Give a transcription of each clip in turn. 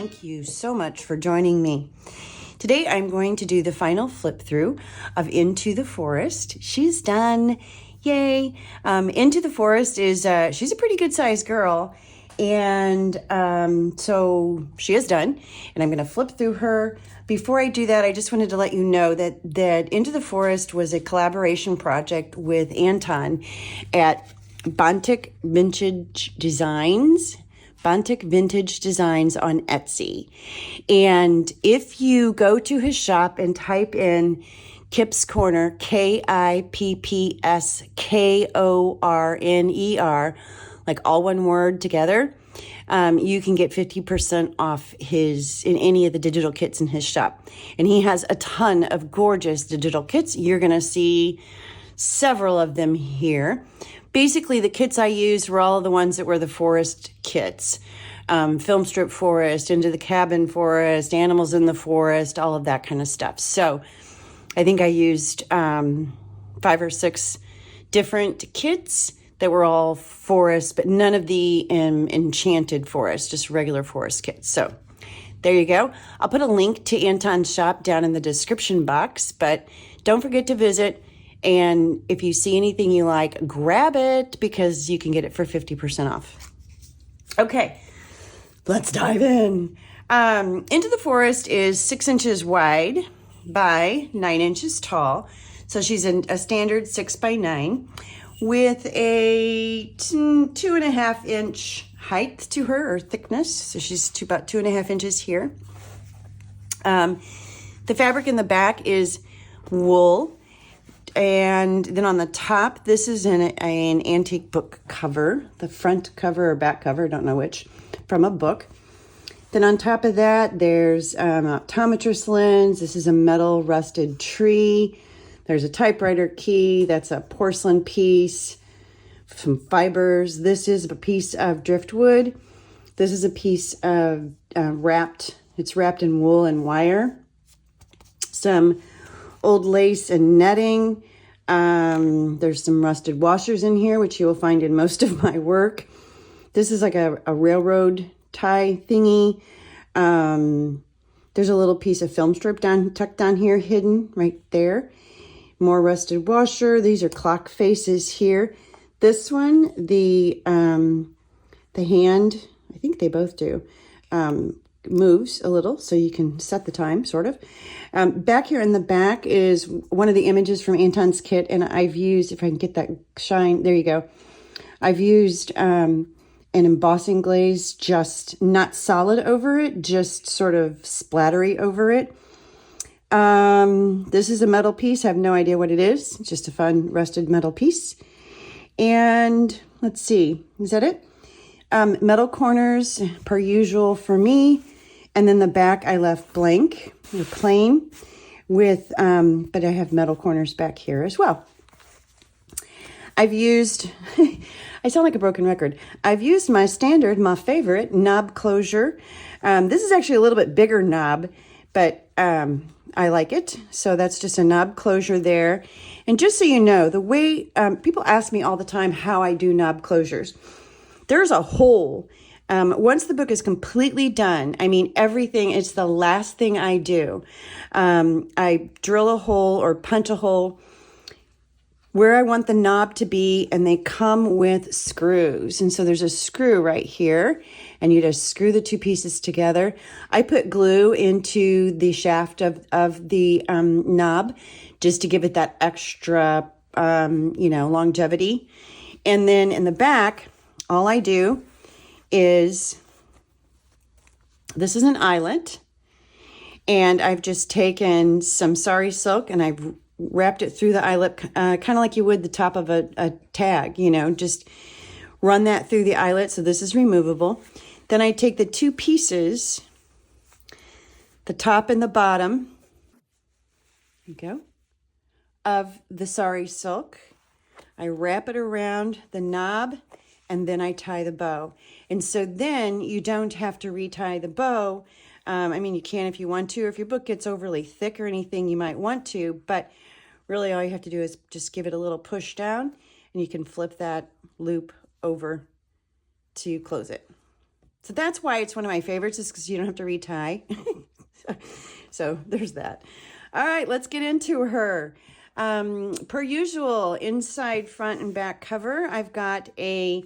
Thank you so much for joining me. Today I'm going to do the final flip through of Into the Forest. She's done. Yay. Into the Forest is, she's a pretty good sized girl. And so she is done. And I'm going to flip through her. Before I do that, I just wanted to let you know that Into the Forest was a collaboration project with Anton at Bontic Vintage Designs. Bontic Vintage Designs on Etsy. And if you go to his shop and type in Kipp's Corner, KIPPSKORNER, like all one word together, you can get 50% off in any of the digital kits in his shop. And he has a ton of gorgeous digital kits. You're going to see several of them here. Basically, the kits I used were all of the ones that were the forest kits. Film strip forest, Into the Cabin forest, animals in the forest, all of that kind of stuff. So I think I used 5 or 6 different kits that were all forest, but none of the enchanted forest, just regular forest kits. So there you go. I'll put a link to Anton's shop down in the description box, but don't forget to visit. And if you see anything you like, grab it because you can get it for 50% off. Okay, let's dive in. Into the Forest is 6 inches wide by 9 inches tall. So she's a standard 6 by 9 with a 2.5 inch height to her, or thickness. So she's about 2.5 inches here. The fabric in the back is wool. And then on the top, this is an antique book cover, the front cover or back cover, don't know which, from a book. Then on top of that, there's an optometrist lens. This is a metal rusted tree. There's a typewriter key. That's a porcelain piece, some fibers. This is a piece of driftwood. This is a piece of it's wrapped in wool and wire. Some old lace and netting. There's some rusted washers in here, which you will find in most of my work. This is like a railroad tie thingy. There's a little piece of film strip tucked down here, hidden right there. More rusted washer. These are clock faces here. This one, the hand, I think they both do, moves a little so you can set the time, sort of. Back here in the back is one of the images from Anton's kit, and I've used, if I can get that shine, there you go. I've used an embossing glaze, just not solid over it, just sort of splattery over it. This is a metal piece. I have no idea what it is. It's just a fun rusted metal piece. And let's see, is that it? Metal corners per usual for me. And then the back I left blank or plain with, but I have metal corners back here as well. I've used, I sound like a broken record. I've used my favorite knob closure. This is actually a little bit bigger knob, but I like it. So that's just a knob closure there. And just so you know, the way people ask me all the time how I do knob closures, there's a hole. Once the book is completely done, I mean, everything, it's the last thing I do. I drill a hole or punch a hole where I want the knob to be, and they come with screws. And so there's a screw right here, and you just screw the two pieces together. I put glue into the shaft of the knob just to give it that extra, longevity. And then in the back, all I do is, this is an eyelet, and I've just taken some sari silk and I've wrapped it through the eyelet, kind of like you would the top of a tag, just run that through the eyelet. So this is removable. Then I take the two pieces, the top and the bottom, there you go, of the sari silk. I wrap it around the knob, and then I tie the bow. And so then you don't have to retie the bow. You can if you want to, or if your book gets overly thick or anything, you might want to, but really all you have to do is just give it a little push down, and you can flip that loop over to close it. So that's why it's one of my favorites, is because you don't have to retie. So there's that. All right, let's get into her. Per usual, inside, front, and back cover, I've got a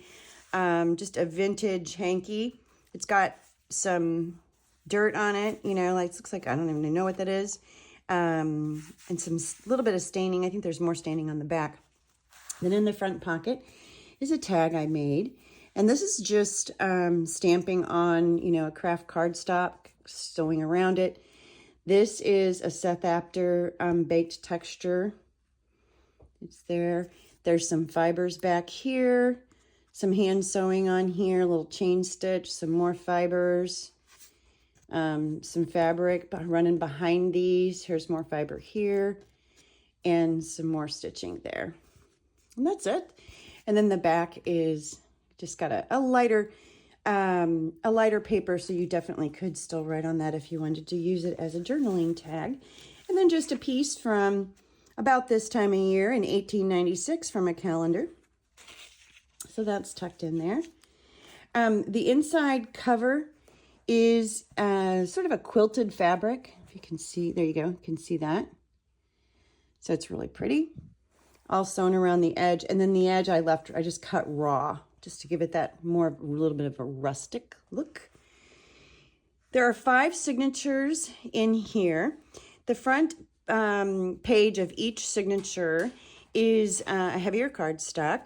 just a vintage hanky. It's got some dirt on it, you know, like, it looks like, I don't even know what that is. And some little bit of staining. I think there's more staining on the back. Then in the front pocket is a tag I made. And this is just stamping on, you know, a craft cardstock, sewing around it. This is a Seth Apter baked texture. It's there. There's some fibers back here, some hand sewing on here, a little chain stitch, some more fibers, some fabric running behind these. Here's more fiber here, and some more stitching there. And that's it. And then the back is just got a lighter paper, so you definitely could still write on that if you wanted to use it as a journaling tag. And then just a piece from about this time of year in 1896 from a calendar. So that's tucked in there. The inside cover is sort of a quilted fabric. If you can see, there you go, you can see that. So it's really pretty. All sewn around the edge. And then the edge I just cut raw, just to give it that a little bit of a rustic look. There are 5 signatures in here. The front page of each signature is a heavier cardstock.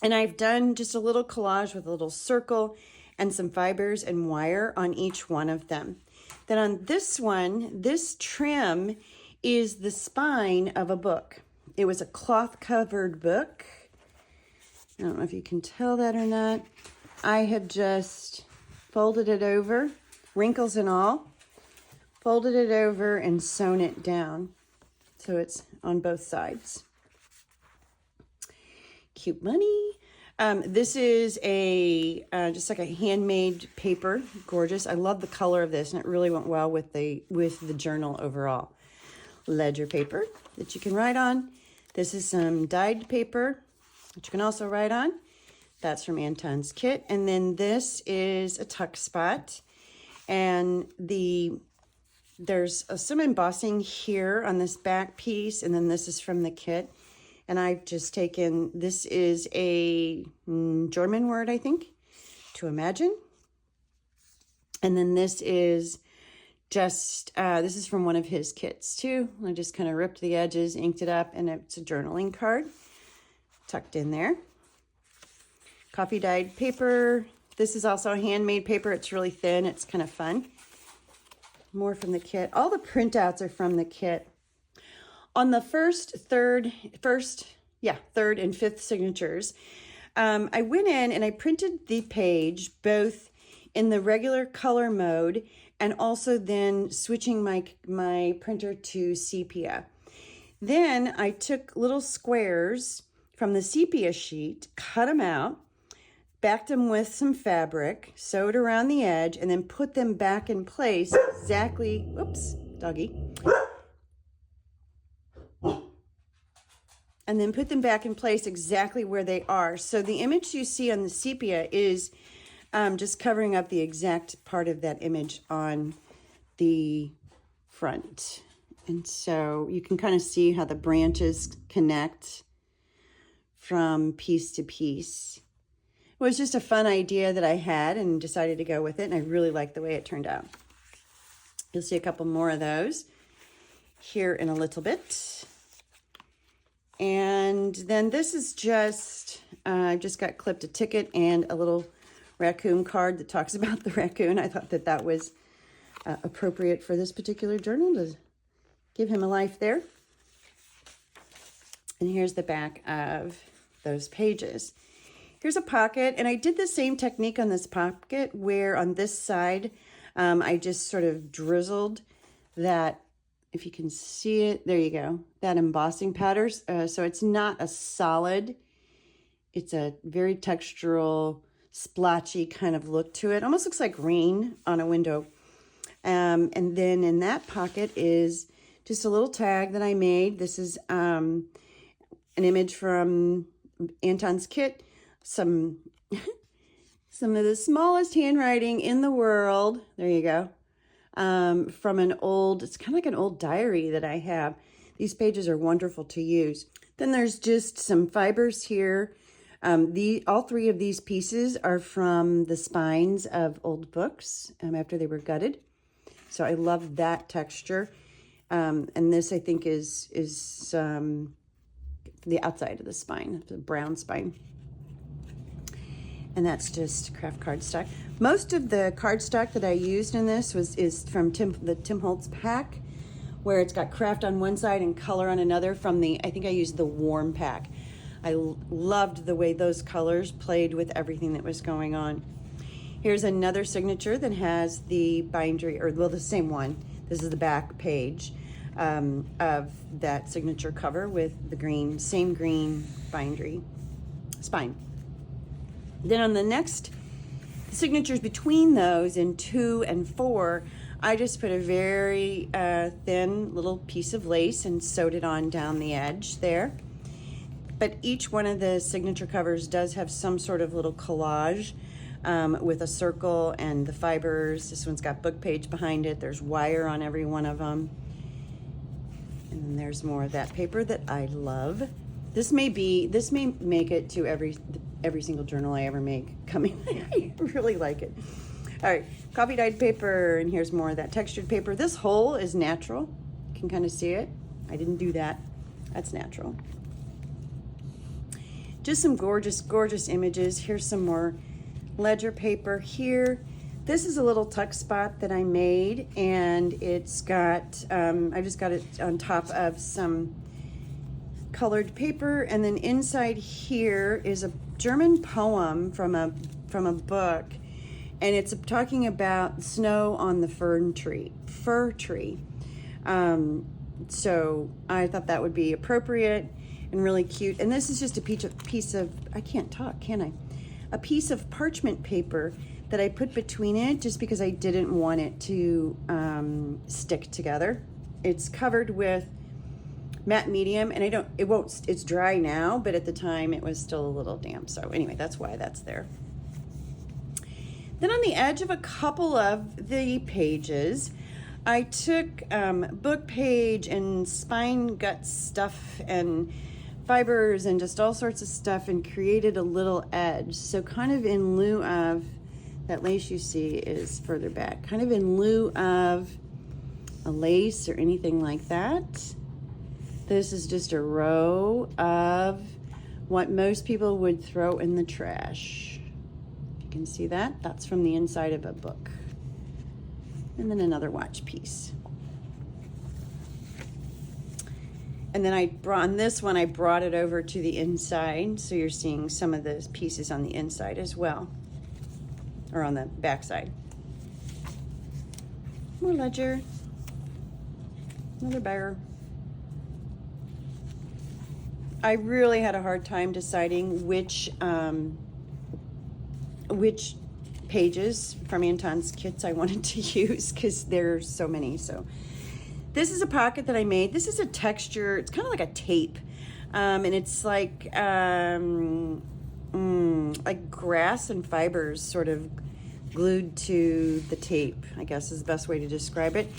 And I've done just a little collage with a little circle and some fibers and wire on each one of them. Then on this one, this trim is the spine of a book. It was a cloth-covered book. I don't know if you can tell that or not. I have just folded it over, wrinkles and all, folded it over and sewn it down so it's on both sides. Cute bunny. This is a just like a handmade paper, gorgeous. I love the color of this, and it really went well with the journal overall. Ledger paper that you can write on. This is some dyed paper that you can also write on. That's from Anton's kit. And then this is a tuck spot. And there's some embossing here on this back piece. And then this is from the kit. And I've just taken, this is a German word, I think, to imagine. And then this is just, this is from one of his kits too. I just kind of ripped the edges, inked it up, and it's a journaling card tucked in there. Coffee dyed paper. This is also a handmade paper. It's really thin. It's kind of fun. More from the kit. All the printouts are from the kit. On the third, and fifth signatures, I went in and I printed the page both in the regular color mode and also then switching my printer to sepia. Then I took little squares from the sepia sheet, cut them out, backed them with some fabric, sewed around the edge, and then put them back in place exactly, whoops, doggy. And then put them back in place exactly where they are. So the image you see on the sepia is just covering up the exact part of that image on the front. And so you can kind of see how the branches connect from piece to piece. It was just a fun idea that I had and decided to go with it, and I really like the way it turned out. You'll see a couple more of those here in a little bit. And then this is just, I've just got clipped a ticket and a little raccoon card that talks about the raccoon. I thought that that was appropriate for this particular journal to give him a life there. And here's the back of those pages. Here's a pocket, and I did the same technique on this pocket where on this side, I just sort of drizzled that, if you can see it, there you go, that embossing powder. So it's not a solid, it's a very textural, splotchy kind of look to it. Almost looks like rain on a window. And then in that pocket is just a little tag that I made. This is an image from Anton's kit, some Some of the smallest handwriting in the world. There you go. From an old, it's kind of like an old diary that I have. These pages are wonderful to use. Then there's just some fibers here. All three of these pieces are from the spines of old books after they were gutted. So I love that texture. And this I think is the outside of the spine, the brown spine. And that's just craft cardstock. Most of the cardstock that I used in this is from the Tim Holtz pack, where it's got craft on one side and color on another. I think I used the warm pack. I loved the way those colors played with everything that was going on. Here's another signature that has the bindery, the same one. This is the back page of that signature cover with the same green bindery spine. Then on the next signatures between those in 2 and 4, I just put a very thin little piece of lace and sewed it on down the edge there. But each one of the signature covers does have some sort of little collage with a circle and the fibers. This one's got book page behind it. There's wire on every one of them. And then there's more of that paper that I love. This may make it to every single journal I ever make coming. I really like it. All right, coffee dyed paper, and here's more of that textured paper. This hole is natural. You can kind of see it. I didn't do that. That's natural. Just some gorgeous, gorgeous images. Here's some more ledger paper here. This is a little tuck spot that I made, and it's got, I just got it on top of some colored paper, and then inside here is a German poem from a book, and it's talking about snow on the fir tree. So I thought that would be appropriate and really cute. And this is just a piece of I can't talk, can I? A piece of parchment paper that I put between it just because I didn't want it to stick together. It's covered with matte medium, and it's dry now, but at the time it was still a little damp. So anyway, that's why that's there. Then on the edge of a couple of the pages, I took book page and spine gut stuff and fibers and just all sorts of stuff and created a little edge. So kind of in lieu of, that lace you see is further back, kind of in lieu of a lace or anything like that. This is just a row of what most people would throw in the trash. You can see that. That's from the inside of a book. And then another watch piece. And then on this one, I brought it over to the inside. So you're seeing some of the pieces on the inside as well, or on the back side. More ledger. Another bear. I really had a hard time deciding which pages from Anton's kits I wanted to use because there's so many. So this is a pocket that I made. This is a texture. It's kind of like a tape, and it's like grass and fibers sort of glued to the tape, I guess is the best way to describe it.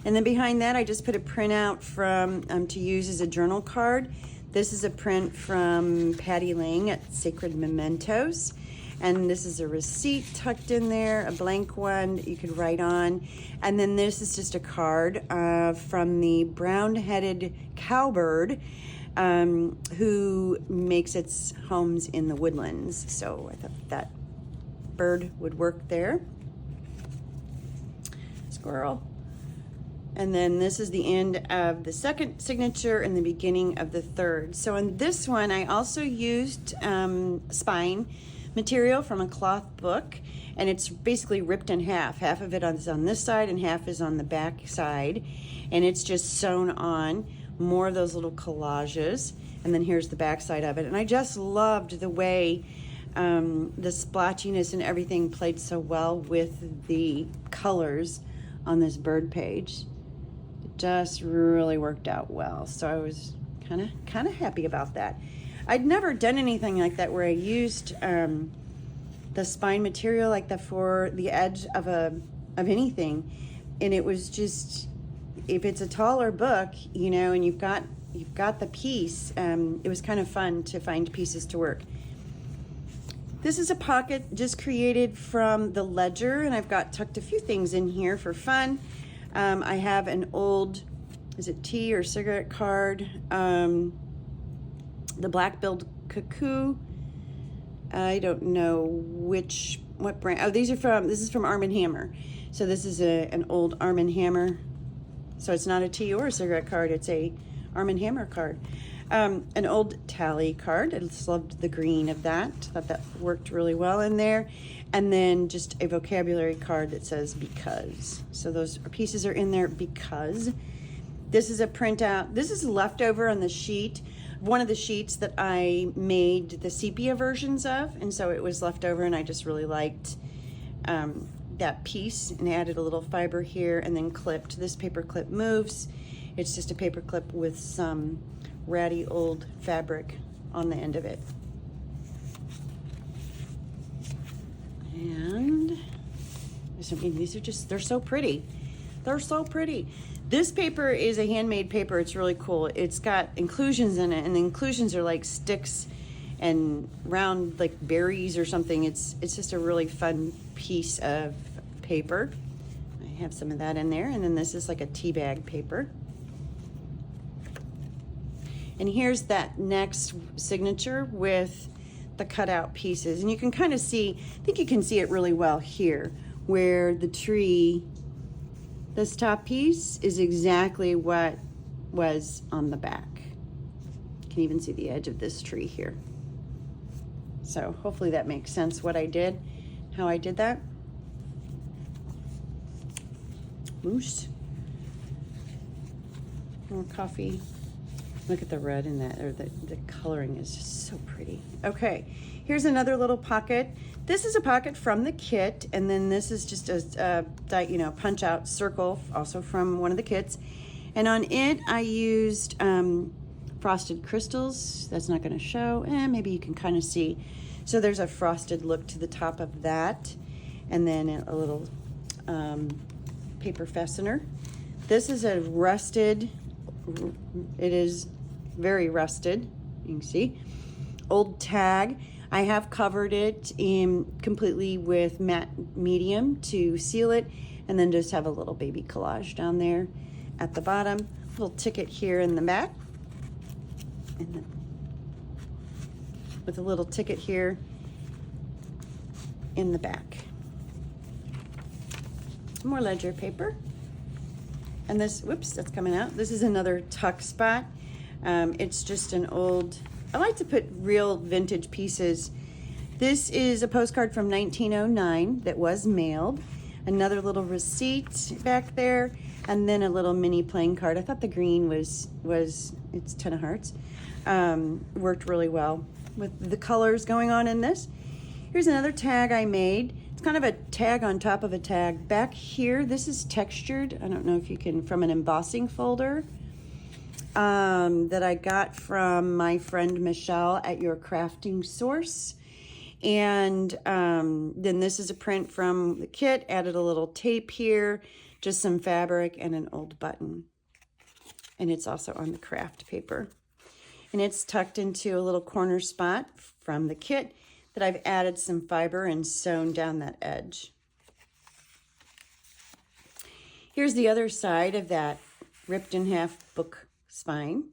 And then behind that, I just put a printout from to use as a journal card. This is a print from Patty Lang at Sacred Mementos. And this is a receipt tucked in there, a blank one that you could write on. And then this is just a card from the brown-headed cowbird who makes its homes in the woodlands. So I thought that bird would work there. Squirrel. And then this is the end of the second signature and the beginning of the third. So in this one, I also used spine material from a cloth book, and it's basically ripped in half. Half of it is on this side and half is on the back side, and it's just sewn on. More of those little collages, and then here's the back side of it. And I just loved the way the splotchiness and everything played so well with the colors on this bird page. It just really worked out well. So I was kind of happy about that. I'd never done anything like that where I used the spine material, like for the edge of anything. And it was just, if it's a taller book, you know, and you've got the piece, it was kind of fun to find pieces to work. This is a pocket just created from the ledger, and I've got tucked a few things in here for fun. I have an old, is it tea or cigarette card? The black-billed cuckoo. I don't know what brand. Oh, this is from Arm & Hammer. So this is an old Arm & Hammer. So it's not a tea or a cigarette card, it's a Arm & Hammer card. An old tally card. I just loved the green of that. Thought that worked really well in there. And then just a vocabulary card that says because. So those pieces are in there because. This is a printout. This is leftover on the sheet, one of the sheets that I made the sepia versions of. And so it was left over, and I just really liked that piece, and added a little fiber here and then clipped. This paper clip moves. It's just a paper clip with some ratty old fabric on the end of it. And these are just, they're so pretty. They're so pretty. This paper is a handmade paper. It's really cool. It's got inclusions in it, and the inclusions are like sticks and round like berries or something. It's just a really fun piece of paper. I have some of that in there, and then this is like a tea bag paper. And here's that next signature with the cutout pieces. And you can kind of see, I think you can see it really well here, where the tree, this top piece is exactly what was on the back. You can even see the edge of this tree here. So hopefully that makes sense what I did, how I did that. Moose. More coffee. Look at the red in that, or the coloring is just so pretty. Okay, here's another little pocket. This is a pocket from the kit, and then this is just a punch out circle, also from one of the kits. And on it, I used frosted crystals. That's not gonna show, and maybe you can kind of see. So there's a frosted look to the top of that, and then a little paper fastener. This is a rusted, it is very rusted, you can see. Old tag. I have covered it completely with matte medium to seal it, and then just have a little baby collage down there at the bottom. Little ticket here in the back, and then with a little ticket here in the back. More ledger paper. And this, whoops, that's coming out. This is another tuck spot. It's just an old, I like to put real vintage pieces. This is a postcard from 1909 that was mailed. Another little receipt back there, and then a little mini playing card. I thought the green was it's 10 of hearts. Worked really well with the colors going on in this. Here's another tag I made. It's kind of a tag on top of a tag. Back here, this is textured. I don't know if you can, from an embossing folder that I got from my friend Michelle at Your Crafting Source. And then this is a print from the kit. Added a little tape here, just some fabric and an old button. And it's also on the craft paper. And it's tucked into a little corner spot from the kit that I've added some fiber and sewn down that edge. Here's the other side of that ripped in half book spine.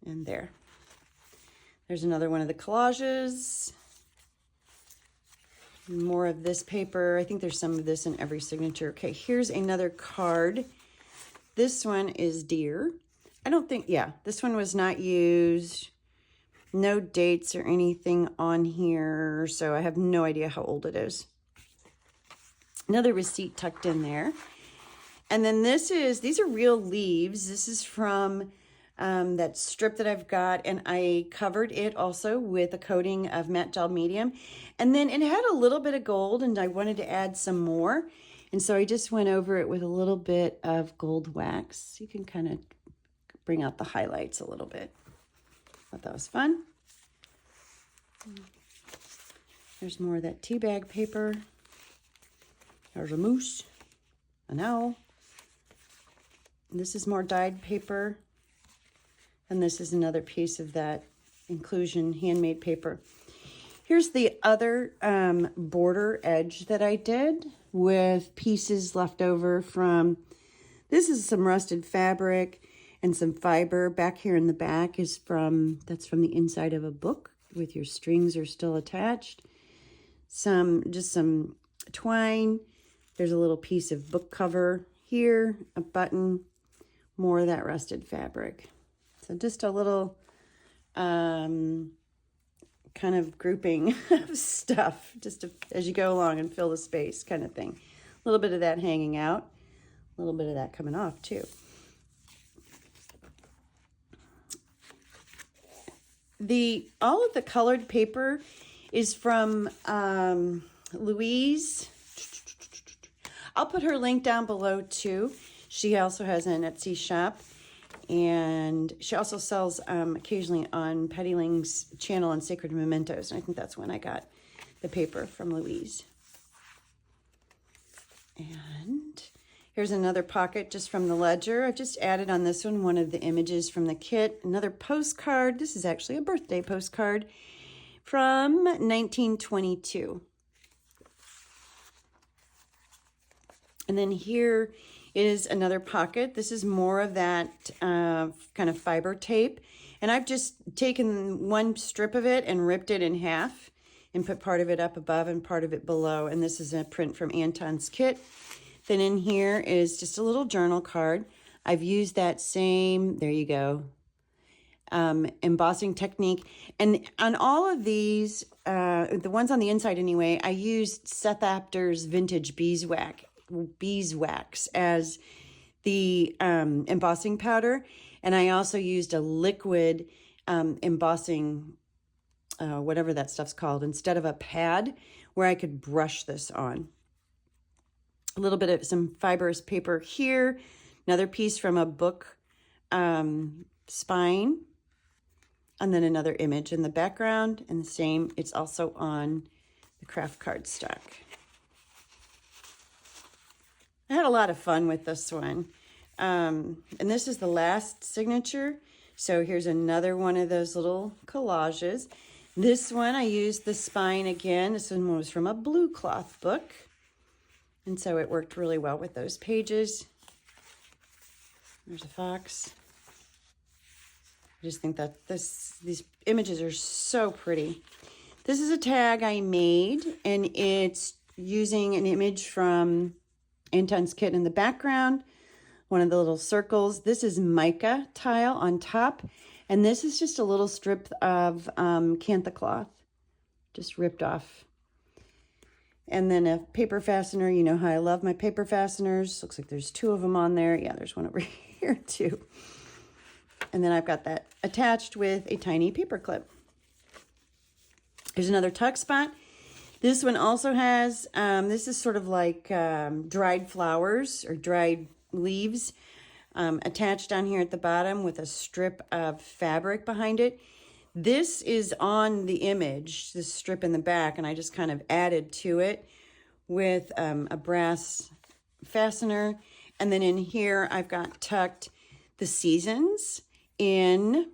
And there's another one of the collages. More of this paper. I think there's some of this in every signature. Okay, here's another card. This one is deer. I don't think, yeah, this one was not used. No dates or anything on here, so I have no idea how old it is. Another receipt tucked in there. And then these are real leaves. This is from that strip that I've got, and I covered it also with a coating of matte gel medium. And then it had a little bit of gold, and I wanted to add some more. And so I just went over it with a little bit of gold wax. You can kind of bring out the highlights a little bit. Thought that was fun. There's more of that tea bag paper. There's a moose, an owl. And this is more dyed paper. And this is another piece of that inclusion handmade paper. Here's the other border edge that I did with pieces left over from, this is some rusted fabric and some fiber. Back here in the back is that's from the inside of a book with your strings are still attached. Just some twine. There's a little piece of book cover here, a button, more of that rusted fabric. So just a little kind of grouping of stuff just as you go along and fill the space kind of thing. A little bit of that hanging out, a little bit of that coming off too. All of the colored paper is from Louise. I'll put her link down below too. She also has an Etsy shop. And she also sells occasionally on Patty Ling's channel on Sacred Mementos. And I think that's when I got the paper from Louise. And here's another pocket just from the ledger. I've just added on this one of the images from the kit. Another postcard. This is actually a birthday postcard from 1922. And then here is another pocket. This is more of that kind of fiber tape. And I've just taken one strip of it and ripped it in half and put part of it up above and part of it below. And this is a print from Anton's kit. Then in here is just a little journal card. I've used that same, there you go, embossing technique. And on all of these, the ones on the inside anyway, I used Seth Apter's vintage beeswax as the embossing powder, and I also used a liquid embossing whatever that stuff's called instead of a pad where I could brush this on. A little bit of some fibrous paper here, another piece from a book spine, and then another image in the background, and the same, it's also on the craft cardstock. I had a lot of fun with this one. And this is the last signature. So here's another one of those little collages. This one, I used the spine again. This one was from a blue cloth book. And so it worked really well with those pages. There's a fox. I just think that these images are so pretty. This is a tag I made, and it's using an image from Anton's kit in the background, one of the little circles. This is mica tile on top, and this is just a little strip of cantha cloth, just ripped off. And then a paper fastener. You know how I love my paper fasteners. Looks like there's two of them on there. Yeah, there's one over here too. And then I've got that attached with a tiny paper clip. Here's another tuck spot. This one also has, this is sort of like dried flowers or dried leaves attached down here at the bottom with a strip of fabric behind it. This is on the image, this strip in the back, and I just kind of added to it with a brass fastener. And then in here, I've got tucked the seasons in,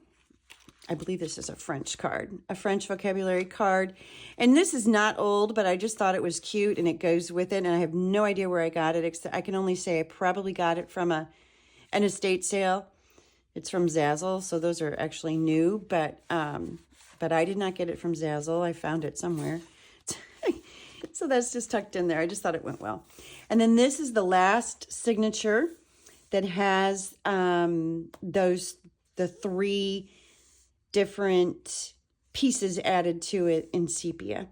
I believe this is a French card, a French vocabulary card. And this is not old, but I just thought it was cute and it goes with it. And I have no idea where I got it, except I can only say I probably got it from an estate sale. It's from Zazzle, so those are actually new, but I did not get it from Zazzle. I found it somewhere. So that's just tucked in there. I just thought it went well. And then this is the last signature that has the three different pieces added to it in sepia.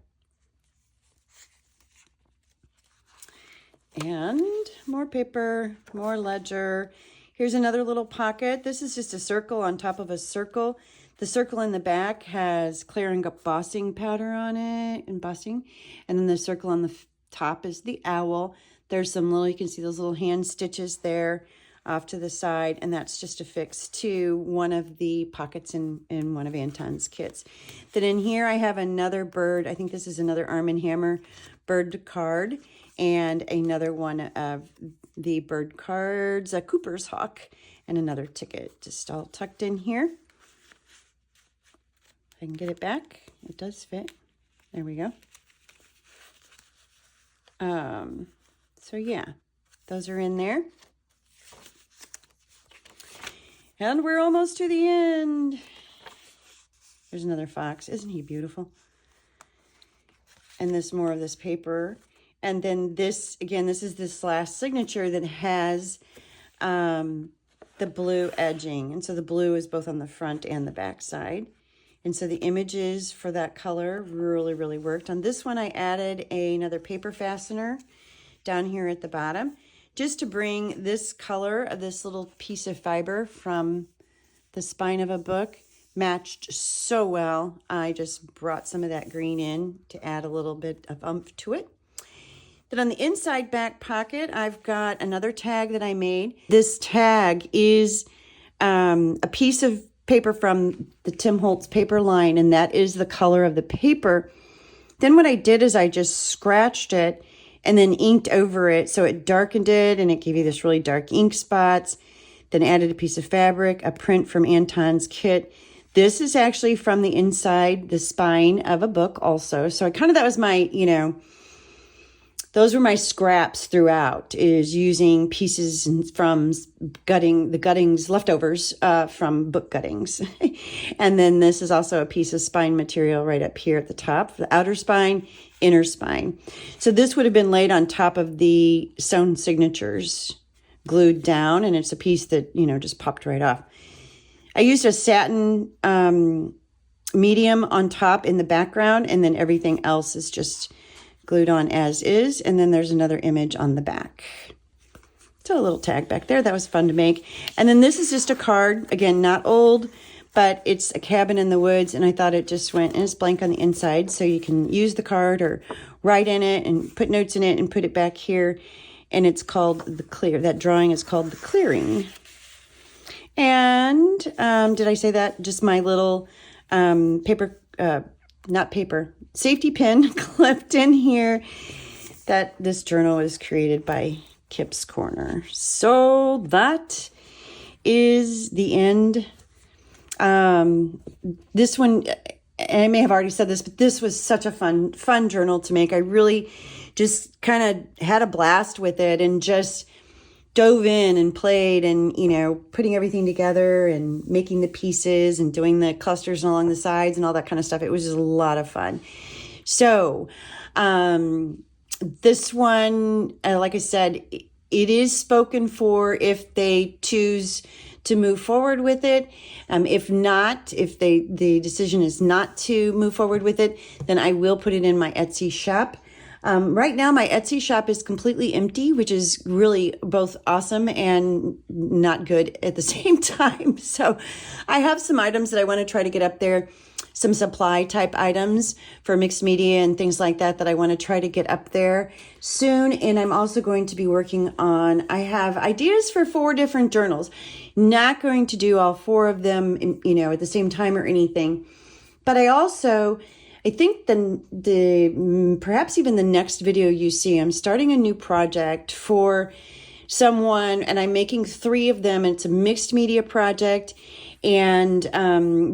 And more paper, more ledger. Here's another little pocket. This is just a circle on top of a circle. The circle in the back has clear embossing powder on it, embossing. And then the circle on the top is the owl. There's some little, you can see those little hand stitches there off to the side, and that's just affixed to one of the pockets in one of Anton's kits. Then in here I have another bird. I think this is another Arm & Hammer bird card, and another one of the bird cards, a Cooper's Hawk, and another ticket just all tucked in here. If I can get it back, it does fit. There we go. So yeah, those are in there. And we're almost to the end. There's another fox. Isn't he beautiful? And this more of this paper. And then this, again, this is this last signature that has the blue edging. And so the blue is both on the front and the back side. And so the images for that color really, really worked. On this one, I added another paper fastener down here at the bottom, just to bring this color of this little piece of fiber from the spine of a book matched so well. I just brought some of that green in to add a little bit of oomph to it. Then on the inside back pocket, I've got another tag that I made. This tag is a piece of paper from the Tim Holtz paper line, and that is the color of the paper. Then what I did is I just scratched it and then inked over it, so it darkened it, and it gave you this really dark ink spots. Then added a piece of fabric, a print from Anton's kit. This is actually from the inside, the spine of a book also. So that was my, those were my scraps throughout, is using pieces from the guttings, leftovers from book guttings. And then this is also a piece of spine material right up here at the top, the outer spine, inner spine. So this would have been laid on top of the sewn signatures, glued down, and it's a piece that, just popped right off. I used a satin medium on top in the background, and then everything else is just glued on as is. And then there's another image on the back. So a little tag back there. That was fun to make. And then this is just a card. Again, not old, but it's a cabin in the woods. And I thought it just went, and it's blank on the inside. So you can use the card or write in it and put notes in it and put it back here. And it's called The Clear. That drawing is called The Clearing. And did I say that? Just my little safety pin clipped in here, that this journal is created by Kip's Corner. So that is the end. This one, and I may have already said this, but this was such a fun journal to make. I really just kind of had a blast with it and just dove in and played and, putting everything together and making the pieces and doing the clusters along the sides and all that kind of stuff. It was just a lot of fun. So, this one, like I said, it is spoken for if they choose to move forward with it. If not, if the decision is not to move forward with it, then I will put it in my Etsy shop. Right now, my Etsy shop is completely empty, which is really both awesome and not good at the same time. So I have some items that I want to try to get up there, some supply type items for mixed media and things like that I want to try to get up there soon. And I'm also going to be working on, I have ideas for 4 different journals. Not going to do all 4 of them, at the same time or anything. But I think perhaps even the next video you see, I'm starting a new project for someone, and I'm making 3 of them. It's a mixed media project, and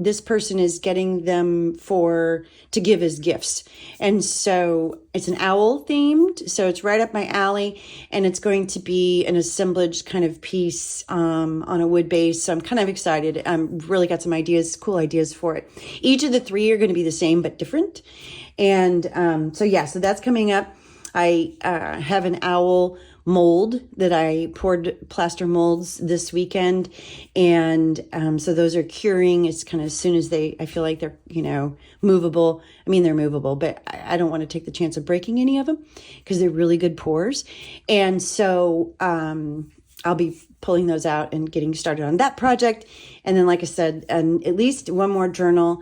this person is getting them to give as gifts. And so it's an owl themed, so it's right up my alley, and it's going to be an assemblage kind of piece on a wood base. So I'm kind of excited. Really got some cool ideas for it. Each of the 3 are going to be the same but different. And so that's coming up. I have an owl mold that I poured plaster molds this weekend. And so those are curing. It's kind of as soon as I feel like they're, movable. I mean, they're movable, but I don't want to take the chance of breaking any of them because they're really good pours. And so I'll be pulling those out and getting started on that project. And then, like I said, and at least one more journal.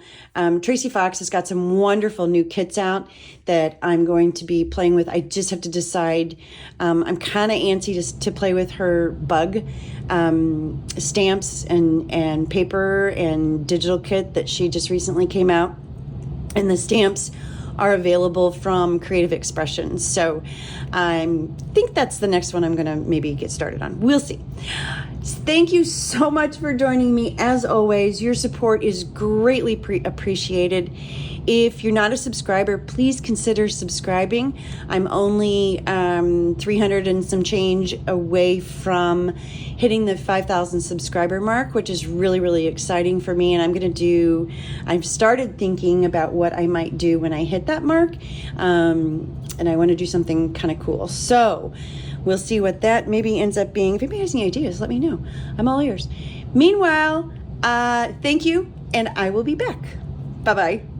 Tracy Fox has got some wonderful new kits out that I'm going to be playing with. I just have to decide. I'm kind of antsy to play with her bug stamps and paper and digital kit that she just recently came out. And the stamps are available from Creative Expressions. So I think that's the next one I'm going to maybe get started on. We'll see. Thank you so much for joining me. As always, your support is greatly appreciated. If you're not a subscriber, please consider subscribing. I'm only 300 and some change away from hitting the 5,000 subscriber mark, which is really, really exciting for me. And I've started thinking about what I might do when I hit that mark. And I want to do something kind of cool. So we'll see what that maybe ends up being. If anybody has any ideas, let me know. I'm all ears. Meanwhile, thank you, and I will be back. Bye-bye.